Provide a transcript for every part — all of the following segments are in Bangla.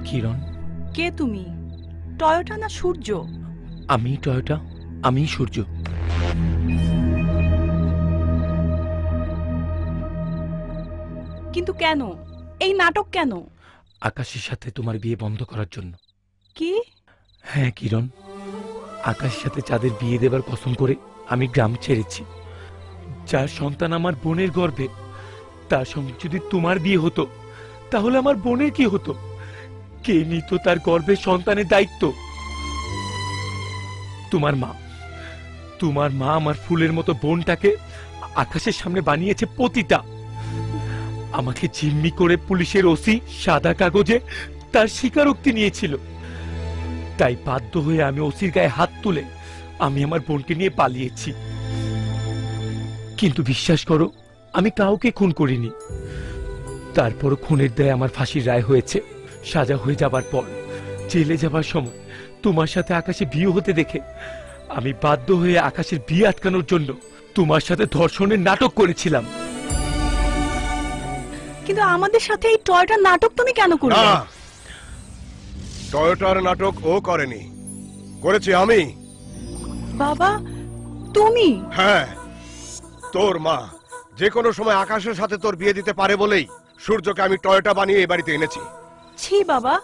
কিরণ, কে তুমি? টয়োটা না সূর্য? আমি টয়োটা, আমি সূর্য। কিন্তু কেন এই নাটক? কেন? আকাশের সাথে তোমার বিয়ে বন্ধ করার জন্য। কি? হ্যাঁ কিরণ, আকাশের সাথে চাঁদের বিয়ে দেবার কসম করে আমি গ্রাম ছেড়েছি। যার সন্তান আমার বোনের গর্ভে, তার সঙ্গে যদি তোমার বিয়ে হতো তাহলে আমার বোনের কি হতো? কে নিত তার গর্ভের সন্তানের দায়িত্ব? তোমার মা। তোমার মা আমার ফুলের মতো বোনটাকে আকাশের সামনে বানিয়েছে পতিতা। আমাকে জিম্মি করে পুলিশের ওসি সাদা কাগজে তার স্বীকারোক্তি নিয়েছিল। তাই বাধ্য হয়ে আমি ওসির গায়ে হাত তুলে আমি আমার বোনকে নিয়ে পালিয়েছি। কিন্তু বিশ্বাস করো, আমি কাউকে খুন করিনি। তারপরও খুনের দায়ে আমার ফাঁসির রায় হয়েছে। সাজা হয়ে যাবার পর জেলে যাবার সময় তোমার সাথে আকাশে বিয়ে হতে দেখে আমি বাধ্য হয়ে আকাশের বিয়ে আটকানোর জন্য তোমার সাথে ধর্ষণের নাটক করেছিলাম। কিন্তু আমাদের সাথে এই টয়োটার নাটক তুমি কেন করলে? না, টয়োটার নাটক ও করেনি, করেছি আমি। বাবা, তুমি? হ্যাঁ, তোর মা যে কোনো সময় আকাশের সাথে তোর বিয়ে দিতে পারে বলেই সূর্যকে আমি টয়োটা বানিয়ে এই বাড়িতে এনেছি। ছি বাবা,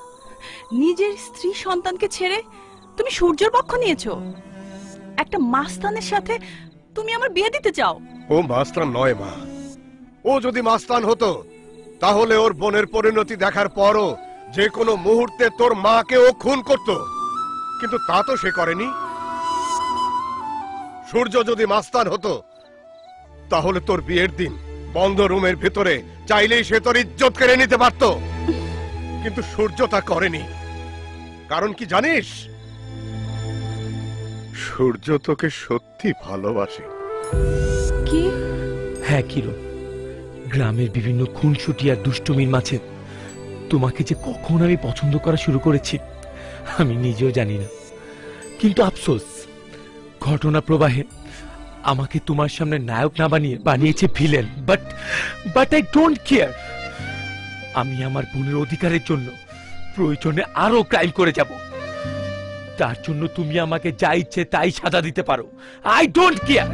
নিজের স্ত্রী সন্তানকে ছেড়ে তুমি সূর্যের পক্ষ নিয়েছো। একটা মাস্তানের সাথে তুমি আমার বিয়ে দিতে চাও? ও মাস্তান নয় মা। ও যদি মাস্তান হতো তাহলে ওর বোনের পরিণতি দেখার পরও যে কোনো মুহূর্তে তোর মাকে ও খুন করত, কিন্তু তা তো সে করেনি। সূর্য যদি মাস্তান হতো তাহলে তোর বিয়ের দিন বন্ধ রুমের ভিতরে চাইলেই সে তোর ইজ্জত কেড়ে নিতে পারত, কিন্তু সূর্য তা করেনি। কারণ কি জানিস? সূর্য তোকে সত্যি ভালোবাসে। কি? হ্যাঁ কিরণ, গ্রামের বিভিন্ন খুনসুটি আর দুষ্টুমির মাঝে তোমাকে যে কখন আমি পছন্দ করা শুরু করেছি আমি নিজেও জানি না। কিন্তু আফসোস, ঘটনা প্রবাহে আমাকে তোমার সামনে নায়ক না বানিয়েছে villain. But I don't care. আমি আমার বোনের অধিকারের জন্য প্রয়োজনে আরো ক্রাইম করে যাব। তার জন্য তুমি আমাকে যা ইচ্ছে তাই সাজা দিতে পারো। I don't care.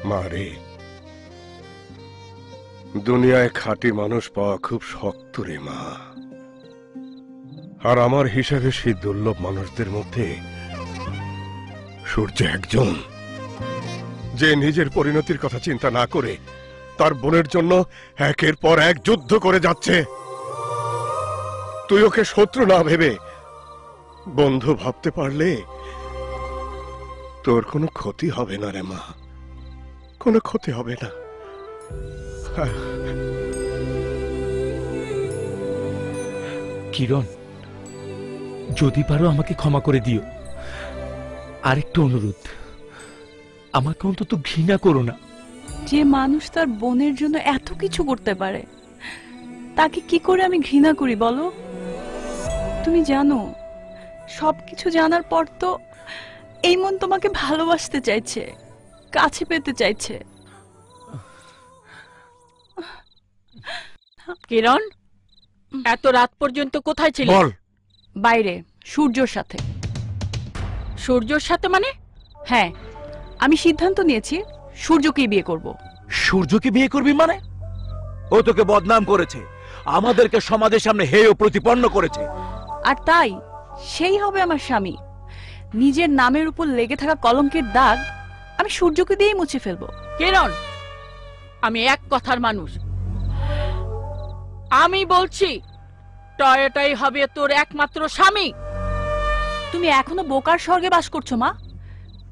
মারে, দুনিয়ায় খাঁটি মানুষ পাওয়া খুব শক্ত রে মা। আর আমার হিসাবে সেই দুর্লভ মানুষদের মধ্যে সূর্য একজন, যে নিজের পরিণতির কথা চিন্তা না করে তার বোনের জন্য একের পর এক যুদ্ধ করে যাচ্ছে। তুই ওকে শত্রু না ভেবে বন্ধু ভাবতে পারলে তোর কোনো ক্ষতি হবে না রে মা, কোনো ক্ষতি হবে না। কিরণ, যদি পারো আমাকে ক্ষমা করে দিও। আরেকটা অনুরোধ, আমাকে অন্তত ঘৃণা করো না। যে মানুষ তার বোনের জন্য এত কিছু করতে পারে তাকে কি করে আমি ঘৃণা করি বলো? তুমি জানো, সবকিছু জানার পর তো এই মন তোমাকে ভালোবাসতে চাইছে, কাছে পেতে চাইছে। কিরণ, এত রাত পর্যন্ত কোথায় ছিলি? বল। বাইরে সূর্যর সাথে। সূর্যর সাথে মানে? হ্যাঁ, আমি সিদ্ধান্ত নিয়েছি সূর্যকেই বিয়ে করব। সূর্যকে বিয়ে করবি মানে? ও তোকে বদনাম করেছে, আমাদেরকে সমাজের সামনে হেয় প্রতিপন্ন করেছে। আর তাই সেই হবে আমার স্বামী। নিজের নামের উপর লেগে থাকা কলঙ্কের দাগ আমি সূর্যকে দিয়েই মুছে ফেলবো। কিরণ, আমি এক কথার মানুষ। আমি বলছি টয়োটাই হবে তোর একমাত্র স্বামী। তুমি এখনো বোকার স্বর্গে বাস করছো মা।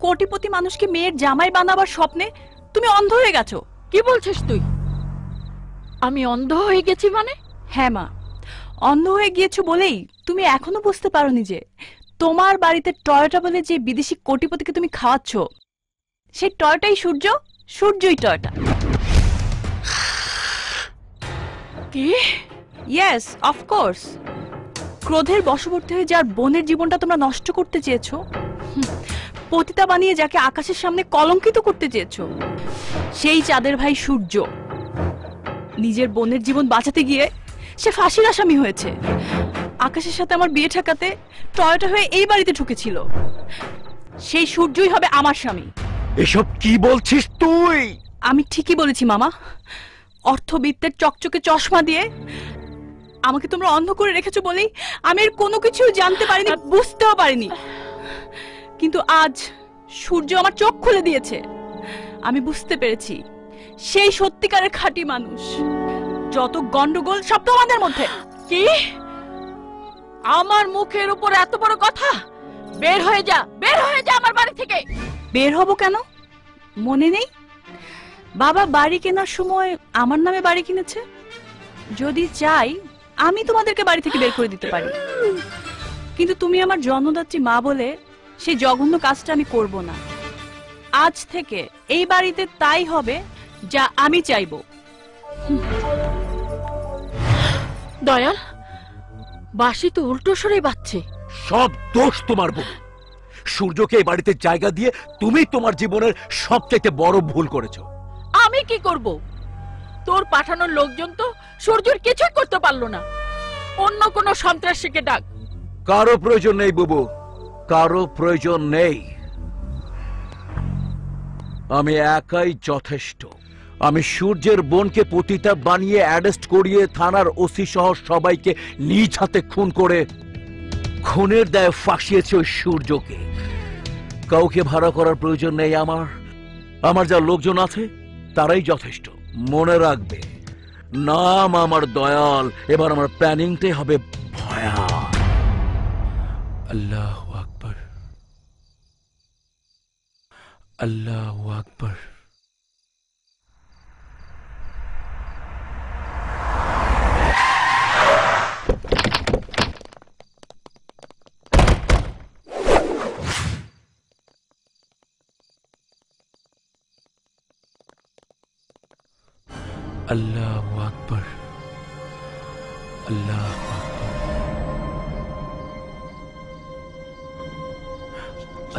কোটিপতি মানুষকে মেয়ের জামাই বানাবার স্বপ্নে তুমি অন্ধ হয়ে গেছো। কি বলছিস তুই? আমি অন্ধ হয়ে গেছি মানে? হ্যাঁ মা, অন্ধ হয়ে গিয়েছো বলেই তুমি এখনো বুঝতে পারোনি যে তোমার বাড়িতে টয়োটা বলে যে বিদেশি কোটিপতিকে তুমি খাওয়াচ্ছ, সেই টয়োটাই সূর্য, সূর্যই টয়োটা। কি? Yes, of course. ক্রোধের বশবর্তী হয়ে যার বোনের জীবনটা তোমরা নষ্ট করতে চেয়েছো, পতিতা বানিয়ে যাকে আকাশের সামনে কলঙ্কিত করতে চেয়েছো, সেই চাঁদের ভাই সূর্য। নিজের বোনের জীবন বাঁচাতে গিয়ে সে ফাঁসির আসামি হয়েছে। আকাশের সাথে আমার বিয়ে ঠেকাতে টয়োটা হয়ে এই বাড়িতে ঢুকেছিল। সেই সূর্যই হবে আমার স্বামী। এসব কি বলছিস তুই? আমি ঠিকই বলেছি মামা। অর্থবিত্তের চকচকে চশমা দিয়ে আমাকে তোমরা অন্ধ করে রেখেছো বলেই আমি এর কোনো কিছু জানতে পারিনি, বুঝতেও পারিনি। কিন্তু আজ সূর্য আমার চোখ খুলে দিয়েছে। আমি বুঝতে পেরেছি সেই সত্যিকারের খাঁটি মানুষ। যত গন্ডগোল সব তোমাদের মধ্যে। কি? আমার মুখের উপর এত বড় কথা? বের হয়ে যা, বের হয়ে যা আমার বাড়ি থেকে। বের হব কেন? মনে নেই বাবা বাড়ি কেনার সময় আমার নামে বাড়ি কিনেছে? যদি চাই আমি তোমাদেরকে বাড়ি থেকে বের করে দিতে পারি, কিন্তু তুমি আমার জন্মদাত্রী মা বলে সেই জঘন্য কাজটা আমি করব না। আজ থেকে এই বাড়িতে তাই হবে যা আমি চাইবো। দয়াল, বাঁশি তো উল্টো সরে বাজছে। সব দোষ তোমার বউ। সূর্যকে এই বাড়িতে জায়গা দিয়ে তুমি তোমার জীবনের সবচেয়ে বড় ভুল করেছো। আমি কি করব? তোর পাঠানোর লোকজন তো সূর্যের কিছুই করতে পারলো না। অন্য কোনো সন্ত্রাসীকে ডাক। কারো প্রয়োজন নেই বুবু, কারো প্রয়োজন নেই। আমি একাই যথেষ্ট। আমি সূর্যের বোনকে পতিতা বানিয়ে অ্যারেস্ট করিয়ে থানার ওসি সহ সবাইকে নিজ হাতে খুন করে খুনের দায়ে ফাঁসিয়েছে ওই সূর্যকে। কাউকে ভাড়া করার প্রয়োজন নেই আমার। আমার যা লোকজন আছে তারাই যথেষ্ট। মনে রাখবে, নাম আমার দয়াল। এবার আমার প্ল্যানিংটাই হবে ভয়া। আল্লাহু আকবার, আল্লাহু আকবার। আল্লাহু আকবার, আল্লাহু আকবার।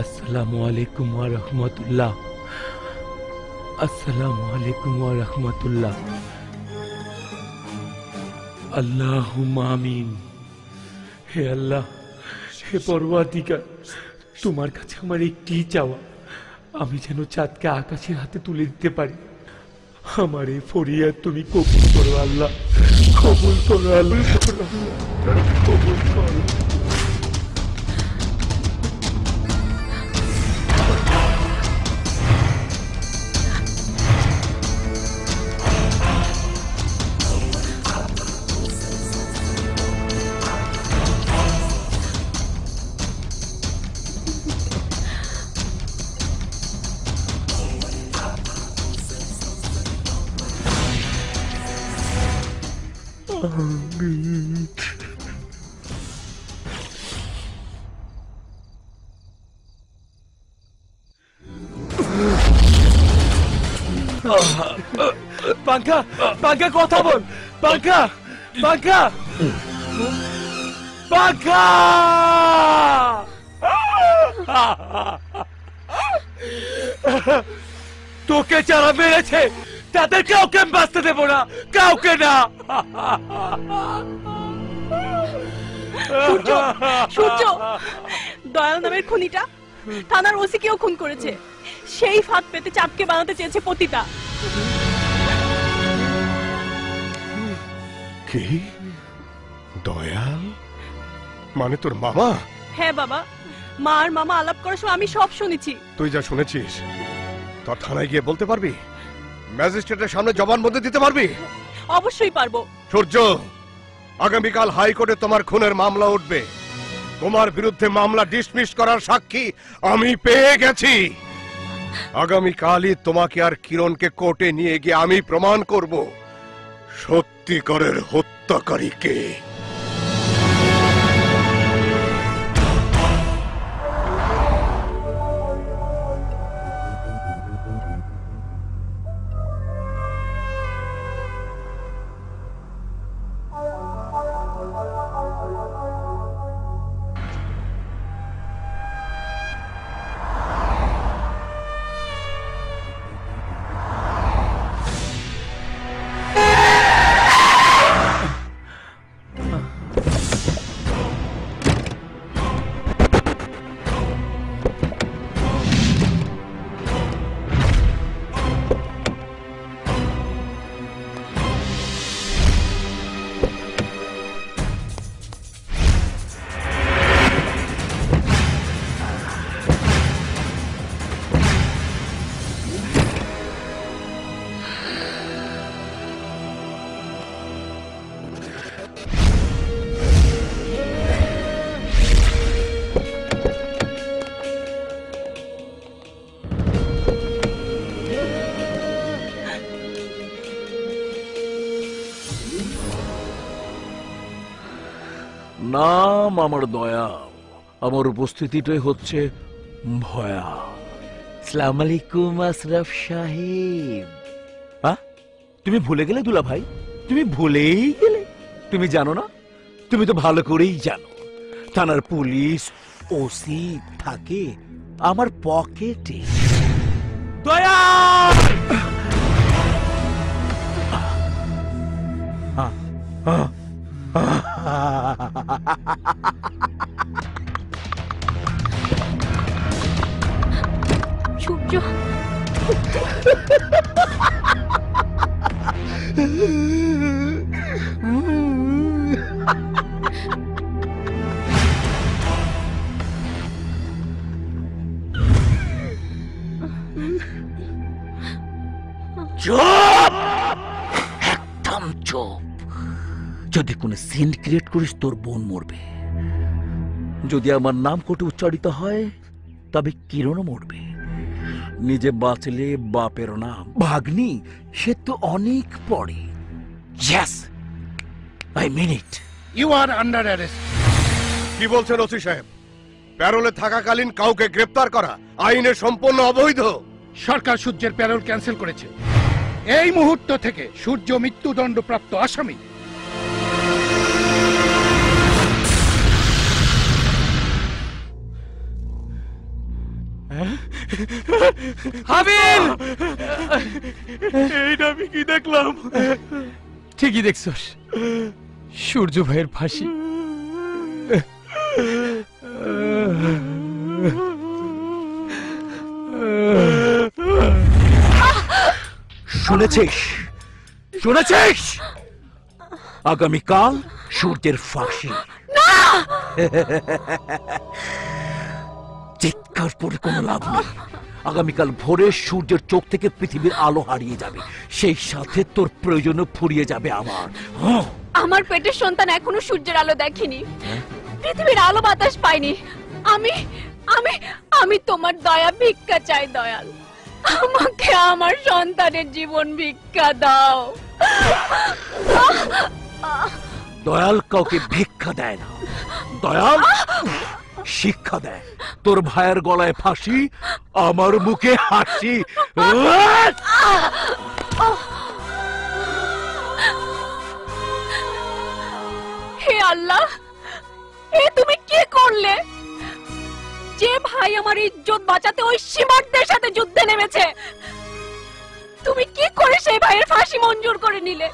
আসসালামু আলাইকুম ওয়া রাহমাতুল্লাহ, আসসালামু আলাইকুম ওয়া রাহমাতুল্লাহ। আল্লাহুম্মা আমিন। হে আল্লাহ, হে পরওয়ারদিগার, তোমার কাছে আমার একটি চাওয়া, আমি যেন চাঁদকে আকাশের হাতে তুলে দিতে পারি। আমার এই ফরিয়াদ তুমি কবুল করো আল্লাহ, কবুল করো আল্লাহ, কবুল করো। পাঙ্খা, পাঙ্খা কথা বল। পাঙ্খা, পাঙ্খা, পাঙ্খা। তোকে যারা মেরেছে তাদের কাউকে বাঁচতে দেবো না, কাউকে না। সূর্য, সূর্য, দয়াল নামের খুনিটা থানার ওসিকেও খুন করেছে। সেই ফাঁদ পেতে চাঁদকে বানাতে চেয়েছে পতিতা। কি? দয়াল মানে তোর মামা? হ্যাঁ বাবা, মা আর মামা আলাপ করার সময় আমি সব শুনেছি। তুই যা শুনেছিস তোর থানায় গিয়ে বলতে পারবি? ম্যাজিস্ট্রেটের সামনে জবানবন্দি দিতে পারবি? অবশ্যই পারবো। সূর্য, আগামীকাল হাইকোর্টে তোমার খুনের মামলা উঠবে। তোমার বিরুদ্ধে মামলা ডিসমিস করার সাক্ষী আমি পেয়ে গেছি। আগামীকালই তোমাকে আর কিরণকে কোর্টে নিয়ে গিয়ে আমি প্রমাণ করব সত্যিকারের হত্যাকারীকে। নাম আমার দয়া, আমার উপস্থিতিটাই হচ্ছে ভয়া। আসসালামু আলাইকুম আশরাফ সাহেব। তুমি ভুলে গেলে দুলা ভাই? তুমি ভুলেই গেলে? তুমি জানো না? তুমি তো ভালো করেই জানো থানার পুলিশ ওসি থাকে আমার পকেটে। দয়া! সূর্য, চুপ! একদম চুপ। যদি কোনো সিন ক্রিয়েট করিস তোর বোন মরবে। যদি আমার নাম কোটে উচ্চারিত হয় তবে কিরণও মরবে। নিজে বাঁচলে বাপের নাম, ভাগ্নি সে তো অনেক পরে। Yes, I mean it. You are under arrest. কি বলছেন ওসি সাহেব? প্যারোলে থাকাকালীন কাউকে গ্রেফতার করা আইনে সম্পূর্ণ অবৈধ। সরকার সূর্যের প্যারোল ক্যান্সেল করেছে। এই মুহূর্ত থেকে সূর্য মৃত্যুদণ্ডপ্রাপ্ত আসামি। হাবিল! এইটা আমি কি দেখলাম? ঠিকই দেখছস, সূর্য ভাইয়ের ফাঁসি। শুনেছিস? শুনেছিস? আগামীকাল সূর্যের ফাঁসি। চিৎকার করে কোনো লাভ নেই। আগামীকাল ভোরে সূর্যের চোখ থেকে পৃথিবীর আলো হারিয়ে যাবে, সেই সাথে তোর প্রয়োজনও ফুরিয়ে যাবে আমার। আমার পেটের সন্তান এখনো সূর্যের আলো দেখেনি, পৃথিবীর আলো বাতাস পায়নি। আমি আমি আমি তোমার দয়া ভিক্ষা চাই দয়াল। আমাকে আমার সন্তানের জীবন ভিক্ষা দাও। দয়াল কাউকে ভিক্ষা দেয় না, দয়াল শিক্ষা দেয়। তোর ভাইয়ের গলায় ফাঁসি, আমার মুখে হাসি। হে আল্লাহ, এ তুমি কি করলে? যে ভাই আমার ইজ্জত বাঁচাতে ওই সীমারদের সাথে যুদ্ধে নেমেছে, তুমি কি করে সেই ভাইয়ের ফাঁসি মঞ্জুর করে নিলে?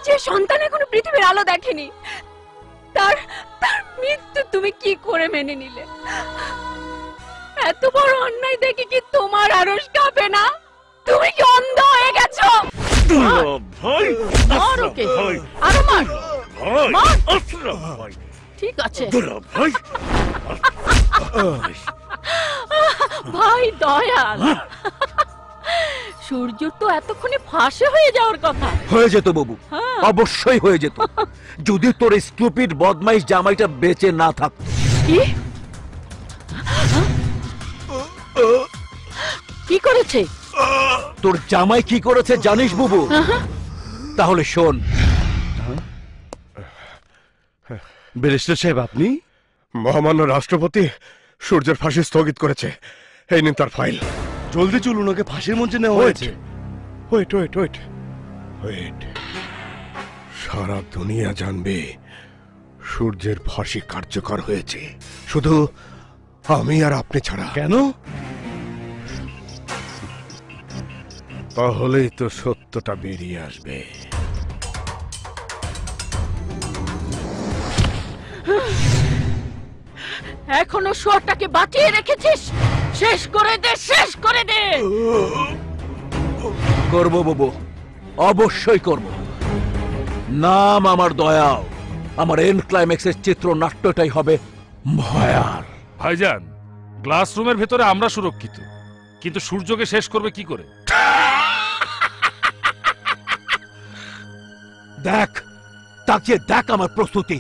যে সন্তান এখনো পৃথিবীর আলো দেখেনি, তার তার মৃত্যু তুমি কি করে মেনে নিলে? এত বড় অন্যায় দেখে কি তোমার আরশ কাঁপে না? তুমি কি অন্ধ হয়ে গেছো? ভাই, মার ওকে, আরো মার। মার। ঠিক আছে ভাই, ভাই দয়াল। সূর্য তো এতক্ষণে ফাঁসে হয়ে যাওয়ার কথা। হয়ে যেত বাবু, হ্যাঁ। অবশ্যই হয়ে যেত, যদি তোর স্টুপিড বদমাইশ জামাইটা বেঁচে না থাকতো। কি কি করেছে তোর জামাই কি করেছে জানিস বুবু? তাহলে শোন। ব্যারিস্টার সাহেব, আপনি? মহামান্য রাষ্ট্রপতি সূর্যের ফাঁসি স্থগিত করেছে। এই নিন তার ফাইল। জলদি চলুন, ওকে ফাঁসির মঞ্চে নেওয়া হয়েছে। ওয়েট ওয়েট ওয়েট ওয়েট, সারা দুনিয়া জানবে সূর্যের ফাঁসি কার্যকর হয়েছে, শুধু আমি আর আপনি ছাড়া। কেন? তাহলেই তো সত্যটা বেরিয়ে আসবে। এখনো শোরটাকে বাঁচিয়ে রেখেছিস? শেষ করে দে, শেষ করে দে। করবো বাবু, অবশ্যই করব। নাম আমার দয়াল, আমার এন্ড ক্লাইম্যাক্সের চিত্রনাট্যটাই হবে ভয়াল। ভাইজান, গ্লাস রুমের ভেতরে আমরা সুরক্ষিত, কিন্তু সূর্যকে শেষ করবে কি করে? দেখ, তাকিয়ে দেখ আমার প্রস্তুতি।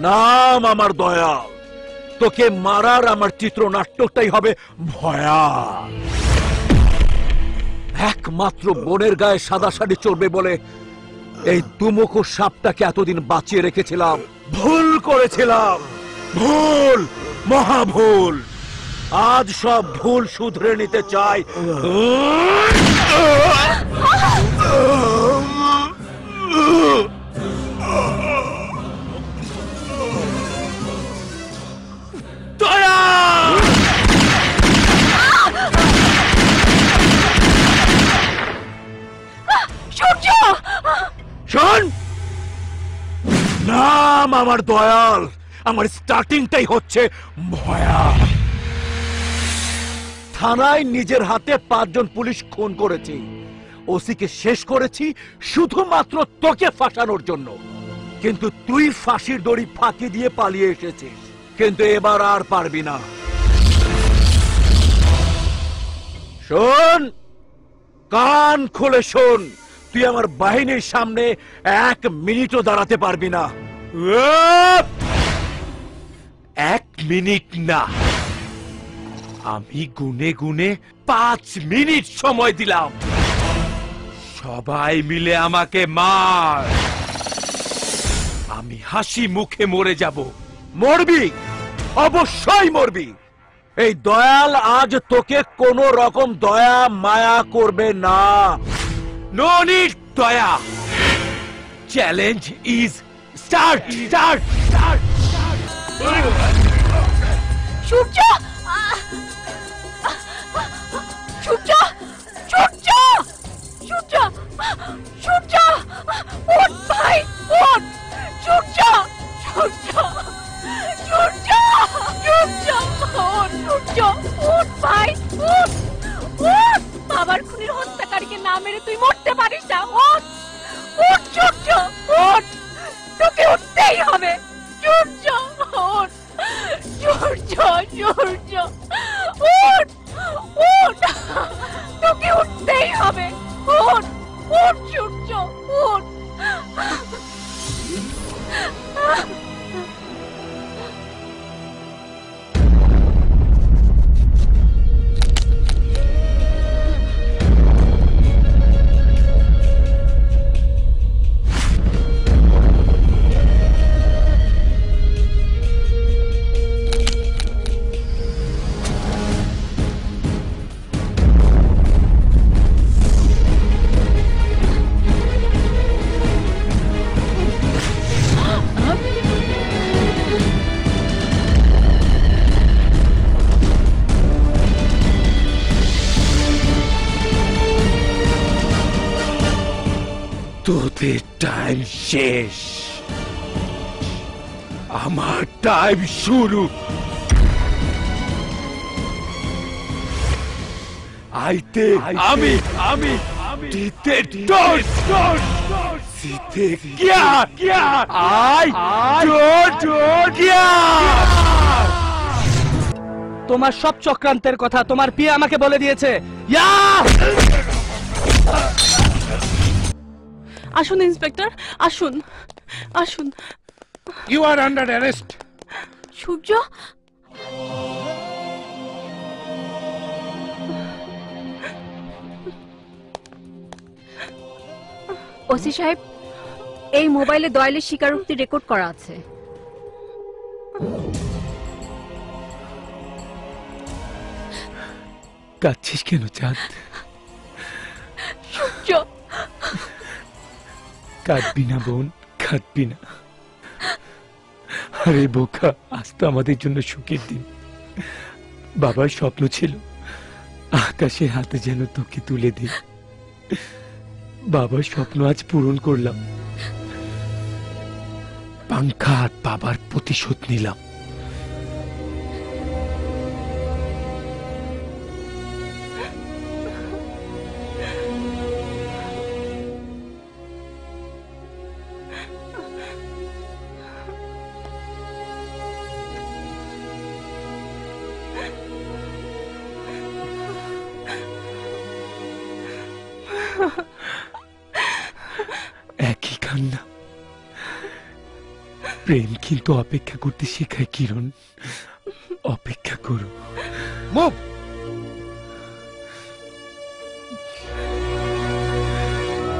নাম আমার দয়াল। তোকে মারার আমার চিত্রনাট্যটাই হবে ভয়াল। একমাত্র বোনের গায়ে সাদা শাড়ি চলবে বলে এই দুমুখো সাপটাকে এতদিন বাঁচিয়ে রেখেছিলাম। ভুল করেছিলাম, ভুল, মহাভুল। আজ সব ভুল শুধরে নিতে চাই। সূর্য! শোন, নাম আমার দয়াল। আমার স্টার্টিংটাই হচ্ছে ভয়াল। থানায় নিজের হাতে 5 জন পুলিশ খুন করেছি। ওসিকে শেষ করেছি শুধুমাত্র তোকে ফাঁসানোর জন্য। কিন্তু তুই ফাঁসির দড়ি ফাঁকি দিয়ে পালিয়ে এসেছিস। কিন্তু এবার আর পারবি না। শোন, কান খুলে শোন, তুই আমার বাহিনীর সামনে 1 মিনিটও দাঁড়াতে পারবি না। 1 মিনিট না, আমি গুনে গুনে 5 মিনিট সময় দিলাম। সবাই মিলে আমাকে মার, আমি হাসি মুখে মরে যাব। মরবি, অবশ্যই মরবি। এই দয়াল আজ তোকে কোনো রকম দয়া মায়া করবে না। নো নিড দয়া। Challenge is start, start, start. সূর্য! সূর্য! সূর্য! সূর্য! সূর্য! ওঠ ভাই, ওঠ! সূর্য! সূর্য! সূর্য! সূর্য! ওঠ সূর্য! ওঠ ভাই, ওঠ! ওঠ! বাবার খুনির হত্যাকারীকে না মেরে তুই মরতে পারিস না। ওঠ! ওঠ সূর্য! ওঠ! তোকে উঠতেই হবে। সূর্য! ওঠ! সূর্য! সূর্য! ওঠ! ওঠ! তোকে উঠতেই হবে। ওঠ! ওঠ সূর্য! ওঠ! তোদের টাইম শেষ, আমার টাইম শুরু। আইতে আমি, আমি দিতে ডোট, ডোট, জিতে গিয়া, গিয়া, আই ডোট, ডোট, গিয়া। তোমার সব চক্রান্তের কথা তোমার পিয়ে আমাকে বলে দিয়েছে। আসুন ইন্সপেক্টর, আসুন, আসুন। You are under arrest. Surya! OC সাহেব, এই মোবাইলে দয়ালের স্বীকারোক্তি রেকর্ড করা আছে। কাঁদছিস কেন চাঁদ? সূর্য! কাঁদবি না বোন, কাঁদবি না। আরে বোকা, আজ তো আমাদের জন্য সুখের দিন। বাবার স্বপ্ন ছিল আকাশে হাতে যেন তোকে তুলে দিই। বাবার স্বপ্ন আজ পূরণ করলাম। পাংখা আর বাবার প্রতিশোধ নিলাম। একই কান্না, প্রেম কিন্তু অপেক্ষা করতে শেখায় কিরণ। অপেক্ষা করো। মুভ।